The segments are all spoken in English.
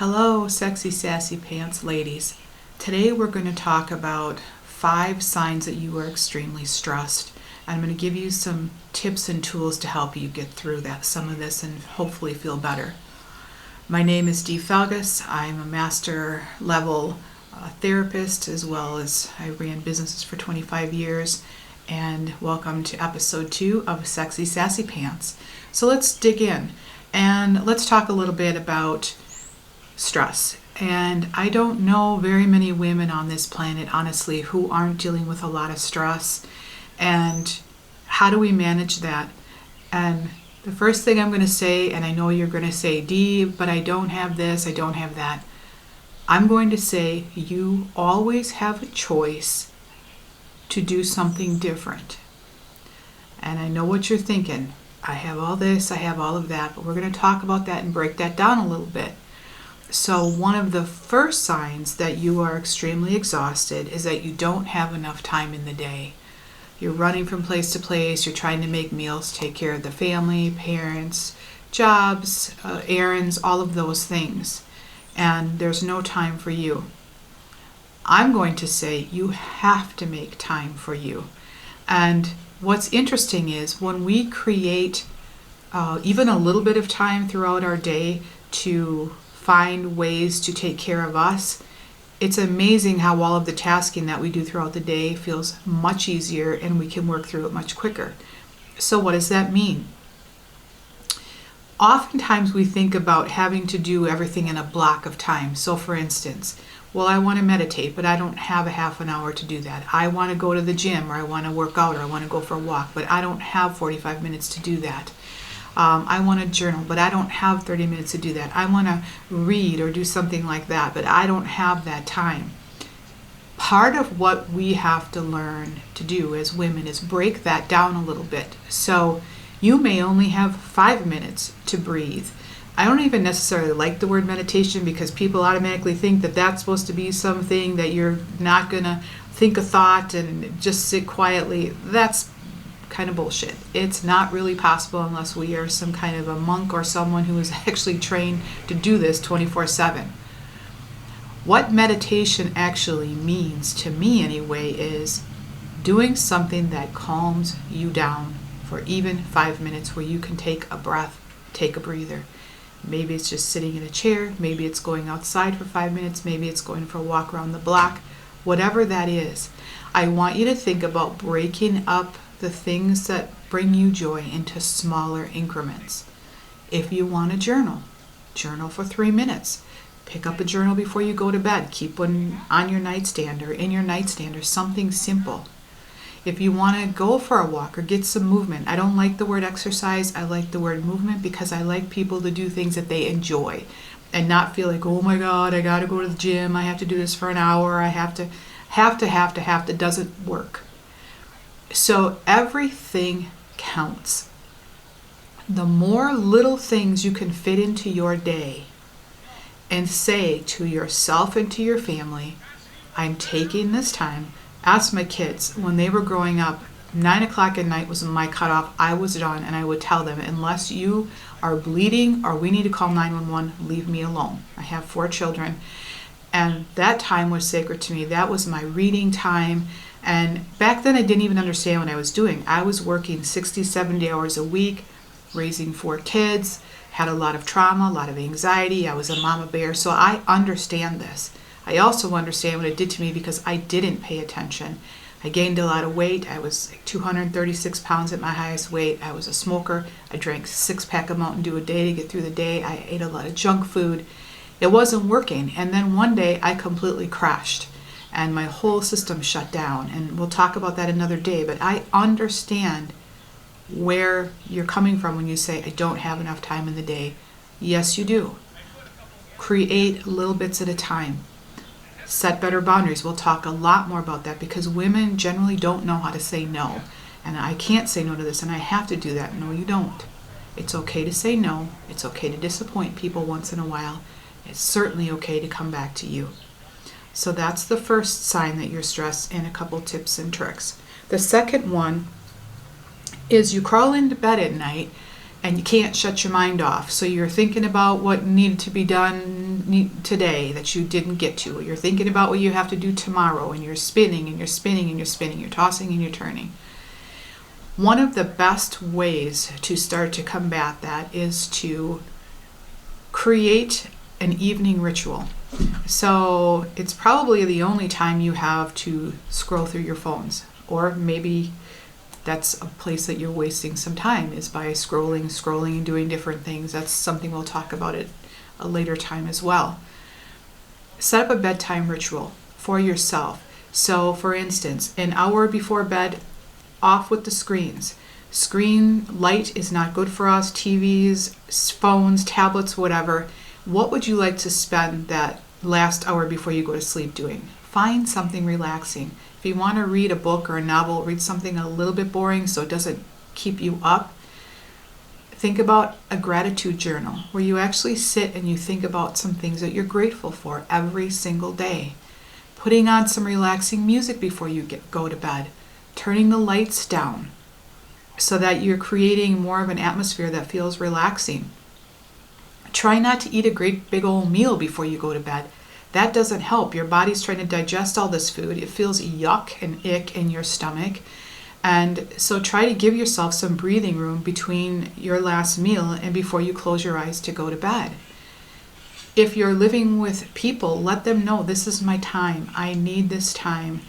Hello, sexy, sassy pants ladies. Today we're going to talk about 5 signs that you are extremely stressed. And I'm going to give you some tips and tools to help you get through some of this and hopefully feel better. My name is Dee Felgus. I'm a master level therapist, as well as I ran businesses for 25 years. And welcome to episode 2 of Sexy Sassy Pants. So let's dig in and let's talk a little bit about stress. And I don't know very many women on this planet, honestly, who aren't dealing with a lot of stress. And how do we manage that? And the first thing I'm going to say, and I know you're going to say, Dee, but I don't have this, I don't have that. I'm going to say you always have a choice to do something different. And I know what you're thinking. I have all this, I have all of that, but we're going to talk about that and break that down a little bit. So one of the first signs that you are extremely exhausted is that you don't have enough time in the day. You're running from place to place, you're trying to make meals, take care of the family, parents, jobs, errands, all of those things. And there's no time for you. I'm going to say you have to make time for you. And what's interesting is when we create even a little bit of time throughout our day to find ways to take care of us, it's amazing how all of the tasking that we do throughout the day feels much easier and we can work through it much quicker. So what does that mean? Oftentimes we think about having to do everything in a block of time. So for instance, well, I want to meditate, but I don't have a half an hour to do that. I want to go to the gym, or I want to work out, or I want to go for a walk, but I don't have 45 minutes to do that. I want to journal, but I don't have 30 minutes to do that. I want to read or do something like that, but I don't have that time. Part of what we have to learn to do as women is break that down a little bit. So you may only have 5 minutes to breathe. I don't even necessarily like the word meditation because people automatically think that that's supposed to be something that you're not going to think a thought and just sit quietly. That's kind of bullshit. It's not really possible unless we are some kind of a monk or someone who is actually trained to do this 24/7. What meditation actually means, to me anyway, is doing something that calms you down for even 5 minutes, where you can take a breath, take a breather. Maybe it's just sitting in a chair, maybe it's going outside for 5 minutes, maybe it's going for a walk around the block, whatever that is. I want you to think about breaking up the things that bring you joy into smaller increments. If you want to journal for 3 minutes. Pick up a journal before you go to bed. Keep one on your nightstand or in your nightstand, or something simple. If you want to go for a walk or get some movement, I don't like the word exercise, I like the word movement, because I like people to do things that they enjoy and not feel like, oh my God, I got to go to the gym, I have to do this for an hour, I have to, doesn't work. So everything counts. The more little things you can fit into your day and say to yourself and to your family, I'm taking this time. Ask my kids, when they were growing up, 9 o'clock at night was my cutoff. I was done, and I would tell them, unless you are bleeding or we need to call 911, leave me alone. I have 4 children, and that time was sacred to me. That was my reading time. And back then I didn't even understand what I was doing. I was working 60, 70 hours a week, raising 4 kids, had a lot of trauma, a lot of anxiety. I was a mama bear, so I understand this. I also understand what it did to me because I didn't pay attention. I gained a lot of weight. I was like 236 pounds at my highest weight. I was a smoker. I drank 6-pack of Mountain Dew a day to get through the day. I ate a lot of junk food. It wasn't working. And then one day I completely crashed and my whole system shut down. And we'll talk about that another day. But I understand where you're coming from when you say, I don't have enough time in the day. Yes, you do. Create little bits at a time. Set better boundaries. We'll talk a lot more about that because women generally don't know how to say no. And I can't say no to this and I have to do that. No, you don't. It's okay to say no. It's okay to disappoint people once in a while. It's certainly okay to come back to you. So that's the first sign that you're stressed, and a couple tips and tricks. The second one is you crawl into bed at night and you can't shut your mind off. So you're thinking about what needed to be done today that you didn't get to. You're thinking about what you have to do tomorrow, and you're spinning and you're spinning and you're spinning. You're tossing and you're turning. One of the best ways to start to combat that is to create an evening ritual. So it's probably the only time you have to scroll through your phones, or maybe that's a place that you're wasting some time, is by scrolling and doing different things. That's something we'll talk about at a later time as well. Set up a bedtime ritual for yourself. So for instance, an hour before bed, off with the screens. Screen light is not good for us. TVs, phones, tablets, whatever. What would you like to spend that last hour before you go to sleep doing? Find something relaxing. If you want to read a book or a novel, read something a little bit boring so it doesn't keep you up. Think about a gratitude journal where you actually sit and you think about some things that you're grateful for every single day. Putting on some relaxing music before you go to bed. Turning the lights down so that you're creating more of an atmosphere that feels relaxing. Try not to eat a great big old meal before you go to bed. That doesn't help. Your body's trying to digest all this food. It feels yuck and ick in your stomach. And so try to give yourself some breathing room between your last meal and before you close your eyes to go to bed. If you're living with people, let them know, this is my time. I need this time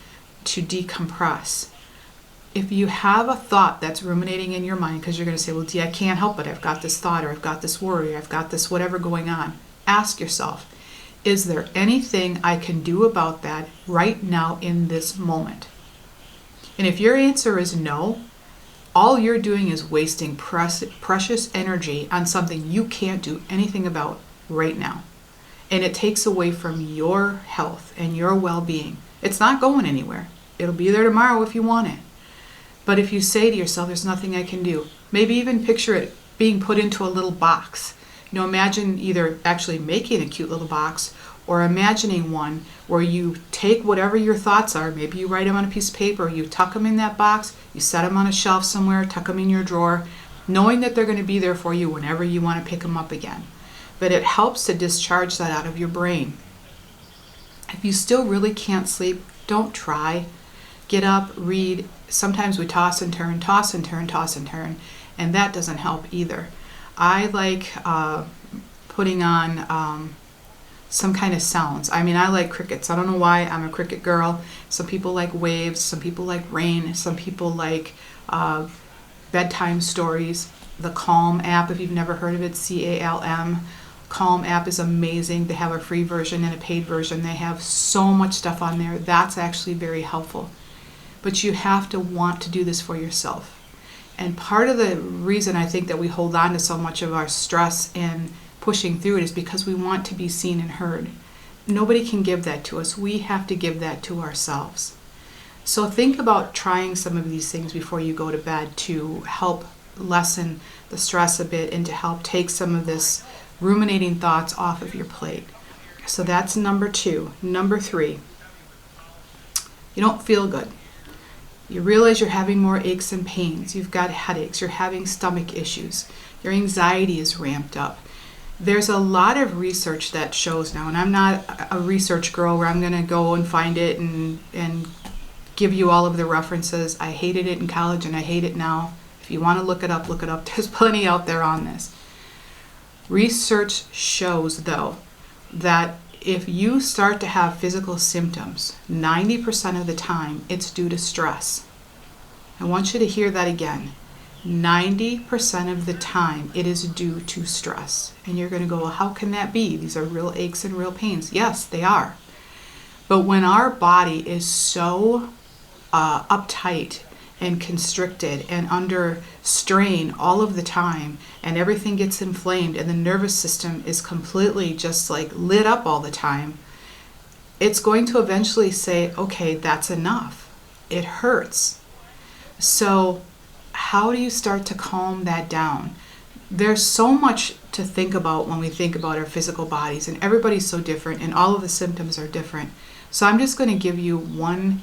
to decompress. If you have a thought that's ruminating in your mind, because you're going to say, well, Dee, I can't help it. I've got this thought, or I've got this worry, or I've got this whatever going on. Ask yourself, is there anything I can do about that right now in this moment? And if your answer is no, all you're doing is wasting precious energy on something you can't do anything about right now. And it takes away from your health and your well-being. It's not going anywhere. It'll be there tomorrow if you want it. But if you say to yourself, there's nothing I can do, maybe even picture it being put into a little box. Imagine either actually making a cute little box or imagining one where you take whatever your thoughts are, maybe you write them on a piece of paper, you tuck them in that box, you set them on a shelf somewhere, tuck them in your drawer, knowing that they're going to be there for you whenever you want to pick them up again. But it helps to discharge that out of your brain. If you still really can't sleep, don't try. Get up, read. Sometimes we toss and turn, and that doesn't help either. I like putting on some kind of sounds. I like crickets. I don't know why. I'm a cricket girl. Some people like waves. Some people like rain. Some people like bedtime stories. The Calm app, if you've never heard of it, CALM. Calm app is amazing. They have a free version and a paid version. They have so much stuff on there. That's actually very helpful. But you have to want to do this for yourself. And part of the reason I think that we hold on to so much of our stress and pushing through it is because we want to be seen and heard. Nobody can give that to us. We have to give that to ourselves. So think about trying some of these things before you go to bed to help lessen the stress a bit and to help take some of this ruminating thoughts off of your plate. So that's number 2. Number 3, you don't feel good. You realize you're having more aches and pains. You've got headaches. You're having stomach issues. Your anxiety is ramped up. There's a lot of research that shows now, and I'm not a research girl where I'm going to go and find it and give you all of the references. I hated it in college and I hate it now. If you want to look it up, look it up. There's plenty out there on this. Research shows, though, that if you start to have physical symptoms, 90% of the time, it's due to stress. I want you to hear that again. 90% of the time, it is due to stress. And you're going to go, well, how can that be? These are real aches and real pains. Yes, they are. But when our body is so uptight and constricted and under strain all of the time, and everything gets inflamed, and the nervous system is completely just like lit up all the time, it's going to eventually say, okay, that's enough. It hurts. So how do you start to calm that down? There's so much to think about when we think about our physical bodies, and everybody's so different, and all of the symptoms are different. So I'm just going to give you one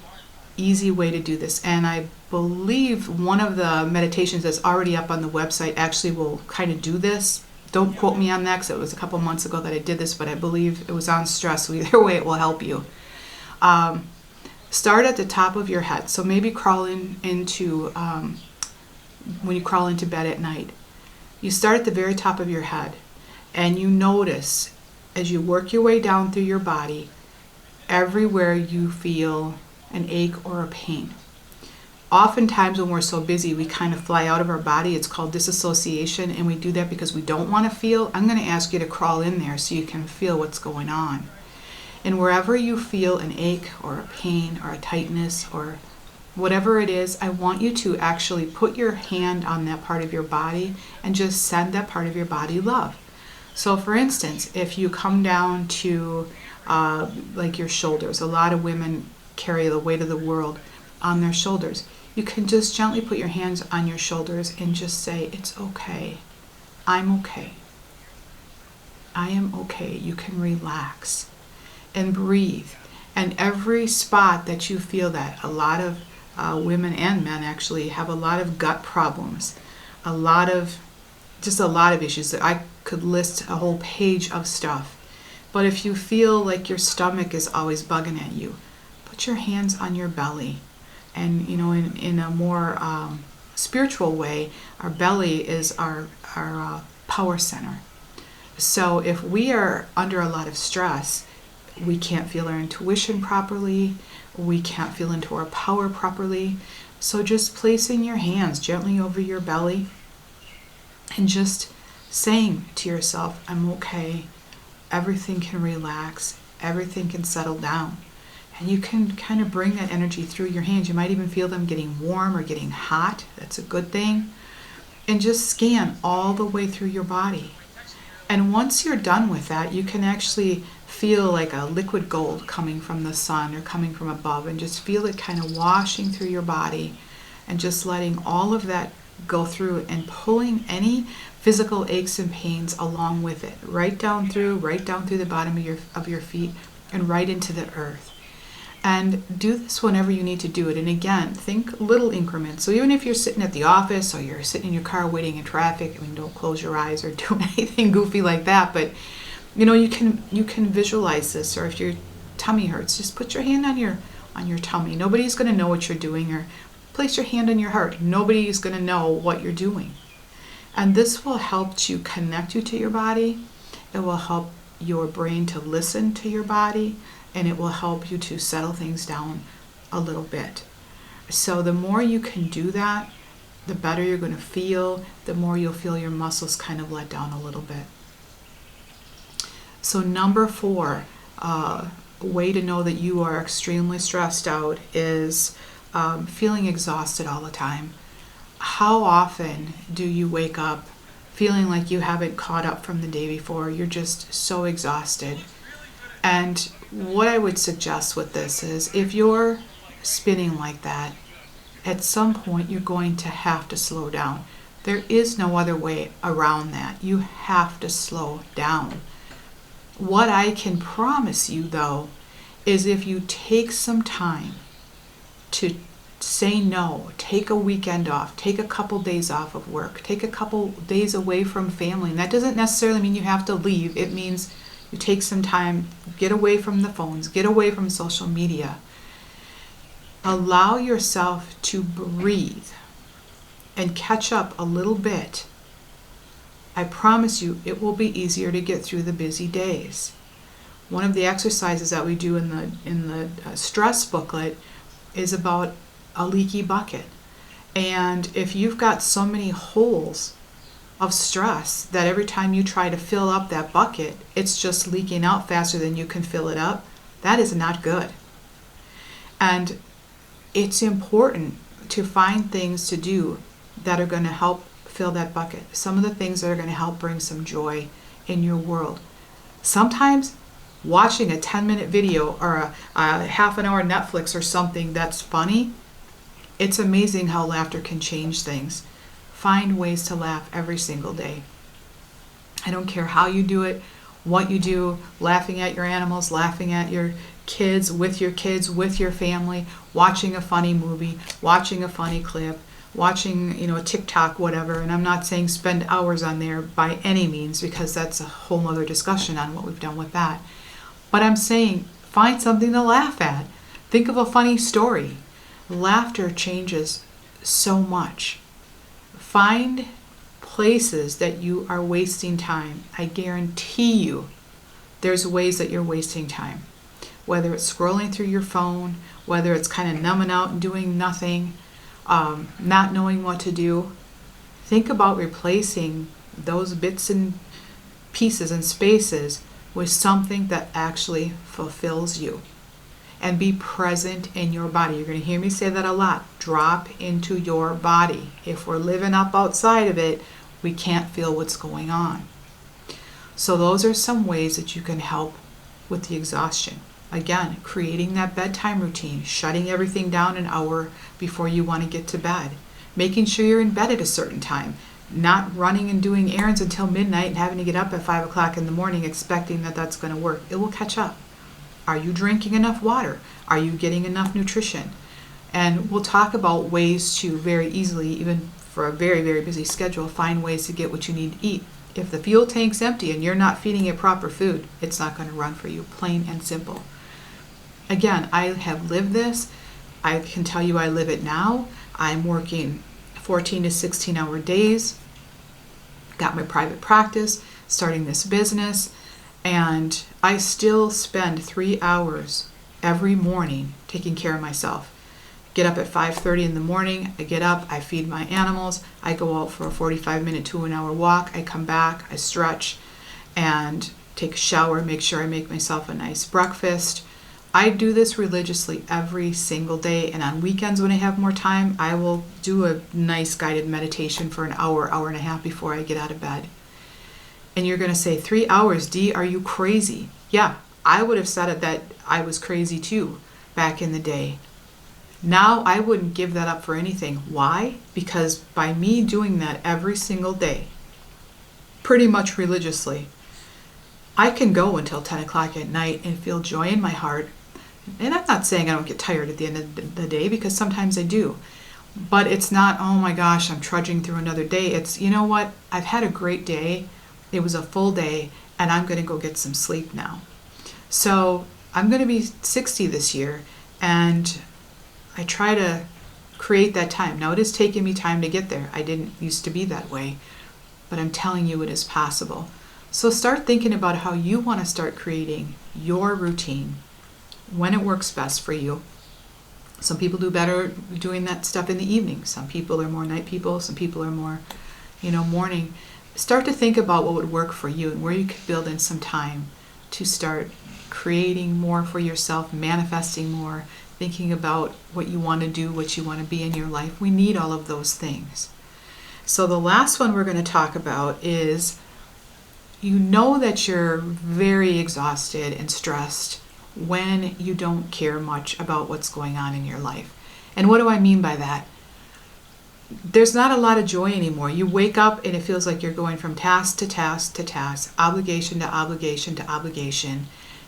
easy way to do this. And I believe one of the meditations that's already up on the website actually will kind of do this. Don't quote me on that because it was a couple months ago that I did this, but I believe it was on stress. So either way, it will help you. Start at the top of your head. So maybe into when you crawl into bed at night. You start at the very top of your head, and you notice as you work your way down through your body, everywhere you feel an ache or a pain. Oftentimes when we're so busy, we kind of fly out of our body. It's called disassociation, and we do that because we don't want to feel. I'm going to ask you to crawl in there so you can feel what's going on. And wherever you feel an ache or a pain or a tightness or whatever it is, I want you to actually put your hand on that part of your body and just send that part of your body love. So for instance, if you come down to like your shoulders, a lot of women carry the weight of the world on their shoulders. You can just gently put your hands on your shoulders and just say, it's okay. I'm okay. I am okay. You can relax and breathe. And every spot that you feel that, a lot of women and men actually have a lot of gut problems, a lot of issues that I could list a whole page of stuff. But if you feel like your stomach is always bugging at you, put your hands on your belly. And in a more spiritual way, our belly is our power center. So if we are under a lot of stress, we can't feel our intuition properly, we can't feel into our power properly. So just placing your hands gently over your belly and just saying to yourself, I'm okay, everything can relax, everything can settle down. And you can kind of bring that energy through your hands. You might even feel them getting warm or getting hot. That's a good thing. And just scan all the way through your body. And once you're done with that, you can actually feel like a liquid gold coming from the sun or coming from above, and just feel it kind of washing through your body and just letting all of that go through and pulling any physical aches and pains along with it, right down through the bottom of your feet and right into the earth. And do this whenever you need to do it. And again, think little increments. So even if you're sitting at the office or you're sitting in your car waiting in traffic, I mean, don't close your eyes or do anything goofy like that. But you can visualize this. Or if your tummy hurts, just put your hand on your tummy. Nobody's going to know what you're doing. Or place your hand on your heart. Nobody's going to know what you're doing. And this will help to connect you to your body. It will help your brain to listen to your body. And it will help you to settle things down a little bit. So the more you can do that, the better you're going to feel, the more you'll feel your muscles kind of let down a little bit. So number 4, a way to know that you are extremely stressed out is feeling exhausted all the time. How often do you wake up feeling like you haven't caught up from the day before? You're just so exhausted. And what I would suggest with this is, if you're spinning like that, at some point you're going to have to slow down. There is no other way around that. You have to slow down. What I can promise you, though, is if you take some time to say no, take a weekend off, take a couple days off of work, take a couple days away from family. And that doesn't necessarily mean you have to leave. It means you take some time, get away from the phones, get away from social media. Allow yourself to breathe and catch up a little bit. I promise you it will be easier to get through the busy days. One of the exercises that we do in the stress booklet is about a leaky bucket. And if you've got so many holes of stress that every time you try to fill up that bucket, it's just leaking out faster than you can fill it up, that is not good. And it's important to find things to do that are going to help fill that bucket. Some of the things that are going to help bring some joy in your world. Sometimes watching a 10-minute video or a half an hour Netflix or something that's funny, it's amazing how laughter can change things. Find ways to laugh every single day. I don't care how you do it, what you do, laughing at your animals, laughing at your kids, with your family, watching a funny movie, watching a funny clip, watching, a TikTok, whatever. And I'm not saying spend hours on there by any means, because that's a whole nother discussion on what we've done with that. But I'm saying find something to laugh at. Think of a funny story. Laughter changes so much. Find places that you are wasting time. I guarantee you there's ways that you're wasting time. Whether it's scrolling through your phone, whether it's kind of numbing out and doing nothing, not knowing what to do. Think about replacing those bits and pieces and spaces with something that actually fulfills you. And be present in your body. You're going to hear me say that a lot. Drop into your body. If we're living up outside of it, we can't feel what's going on. So those are some ways that you can help with the exhaustion. Again, creating that bedtime routine, shutting everything down an hour before you want to get to bed, making sure you're in bed at a certain time, not running and doing errands until midnight and having to get up at 5 o'clock in the morning expecting that that's going to work. It will catch up. Are you drinking enough water? Are you getting enough nutrition? And we'll talk about ways to very easily, even for a very, very busy schedule, find ways to get what you need to eat. If the fuel tank's empty and you're not feeding it proper food, it's not going to run for you, plain and simple. Again, I have lived this. I can tell you I live it now. I'm working 14 to 16 hour days, got my private practice, starting this business, and I still spend 3 hours every morning taking care of myself. Get up at 5:30 in the morning, I get up, I feed my animals, I go out for a 45-minute to an hour walk, I come back, I stretch, and take a shower, make sure I make myself a nice breakfast. I do this religiously every single day, and on weekends when I have more time, I will do a nice guided meditation for an hour, hour and a half before I get out of bed. And you're going to say, 3 hours, Dee, are you crazy? Yeah, I would have said it that I was crazy too back in the day. Now I wouldn't give that up for anything. Why? Because by me doing that every single day, pretty much religiously, I can go until 10 o'clock at night and feel joy in my heart. And I'm not saying I don't get tired at the end of the day, because sometimes I do. But it's not, oh my gosh, I'm trudging through another day. It's, you know what? I've had a great day. It was a full day, and I'm going to go get some sleep now. So I'm going to be 60 this year, and I try to create that time. Now, it is taking me time to get there. I didn't used to be that way, but I'm telling you it is possible. So start thinking about how you want to start creating your routine, when it works best for you. Some people do better doing that stuff in the evening. Some people are more night people. Some people are more, morning. Start to think about what would work for you and where you could build in some time to start creating more for yourself, manifesting more, thinking about what you want to do, what you want to be in your life. We need all of those things. So the last one we're going to talk about is, you know that you're very exhausted and stressed when you don't care much about what's going on in your life. And what do I mean by that? There's not a lot of joy anymore. You wake up and it feels like you're going from task to task to task, obligation to obligation to obligation,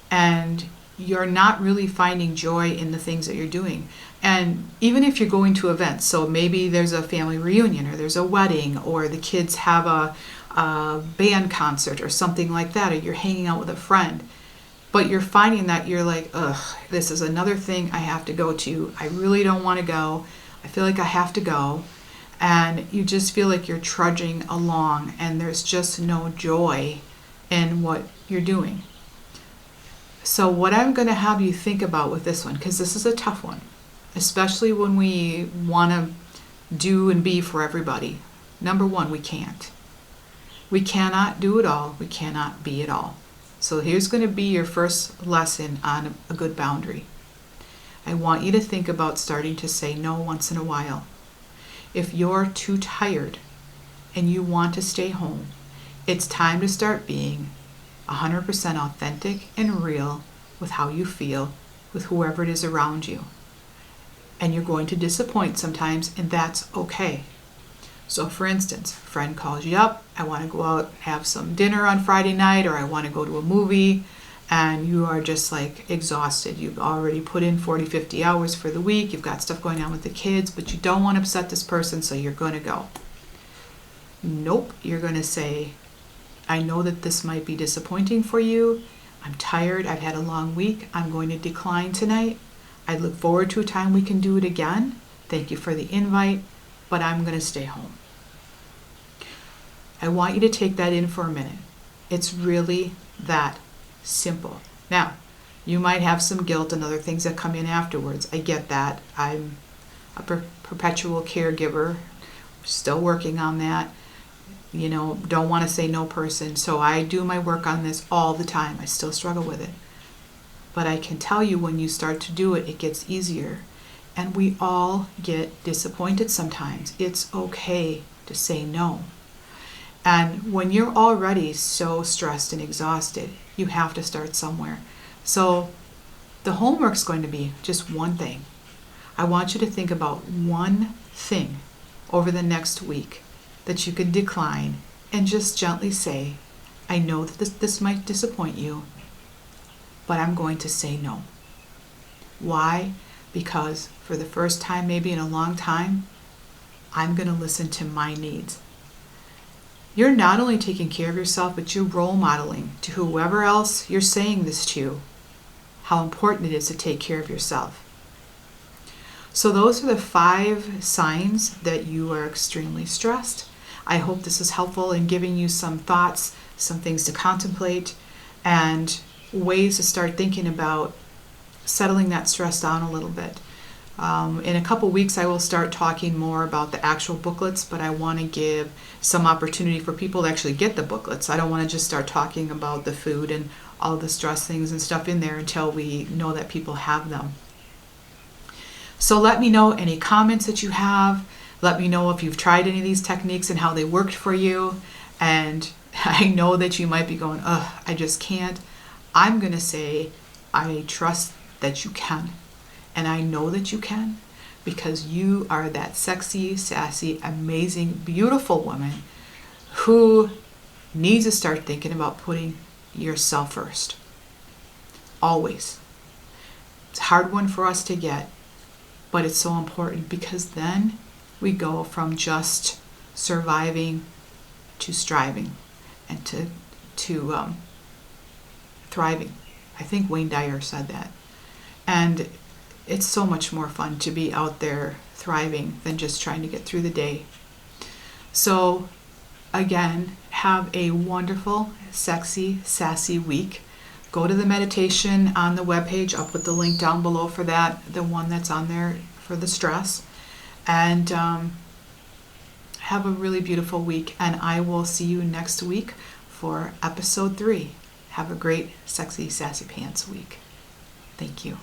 and you're not really finding joy in the things that you're doing. And even if you're going to events, so maybe there's a family reunion, or there's a wedding, or the kids have a band concert or something like that, or you're hanging out with a friend, but you're finding that you're like, ugh, this is another thing I have to go to. I really don't want to go. I feel like I have to go. And you just feel like you're trudging along, and there's just no joy in what you're doing. So what I'm going to have you think about with this one, because this is a tough one, especially when we want to do and be for everybody. Number one, we can't. We cannot do it all. We cannot be it all. So here's going to be your first lesson on a good boundary. I want you to think about starting to say no once in a while. If you're too tired and you want to stay home, it's time to start being 100% authentic and real with how you feel with whoever it is around you. And you're going to disappoint sometimes, and that's okay. So for instance, a friend calls you up, I want to go out and have some dinner on Friday night, or I want to go to a movie, and you are just like exhausted. You've already put in 40, 50 hours for the week. You've got stuff going on with the kids, but you don't want to upset this person, so you're going to go. Nope, you're going to say, I know that this might be disappointing for you. I'm tired. I've had a long week. I'm going to decline tonight. I look forward to a time we can do it again. Thank you for the invite, but I'm going to stay home. I want you to take that in for a minute. It's really that simple. Now, you might have some guilt and other things that come in afterwards. I get that. I'm a perpetual caregiver, still working on that. Don't want to say no person. So I do my work on this all the time. I still struggle with it. But I can tell you when you start to do it, it gets easier. And we all get disappointed sometimes. It's okay to say no. And when you're already so stressed and exhausted, you have to start somewhere. So the homework's going to be just one thing. I want you to think about one thing over the next week that you can decline and just gently say, I know that this might disappoint you, but I'm going to say no. Why? Because for the first time, maybe in a long time, I'm going to listen to my needs. You're not only taking care of yourself, but you're role modeling to whoever else you're saying this to how important it is to take care of yourself. So those are the 5 signs that you are extremely stressed. I hope this is helpful in giving you some thoughts, some things to contemplate, and ways to start thinking about settling that stress down a little bit. In a couple weeks, I will start talking more about the actual booklets, but I want to give some opportunity for people to actually get the booklets. I don't want to just start talking about the food and all the stress things and stuff in there until we know that people have them. So let me know any comments that you have. Let me know if you've tried any of these techniques and how they worked for you. And I know that you might be going, I just can't. I'm going to say, I trust that you can. And I know that you can because you are that sexy, sassy, amazing, beautiful woman who needs to start thinking about putting yourself first. Always. It's a hard one for us to get, but it's so important because then we go from just surviving to striving and to thriving. I think Wayne Dyer said that. And it's so much more fun to be out there thriving than just trying to get through the day. So again, have a wonderful, sexy, sassy week. Go to the meditation on the webpage. I'll put the link down below for that, the one that's on there for the stress. And have a really beautiful week. And I will see you next week for episode 3. Have a great, sexy, sassy pants week. Thank you.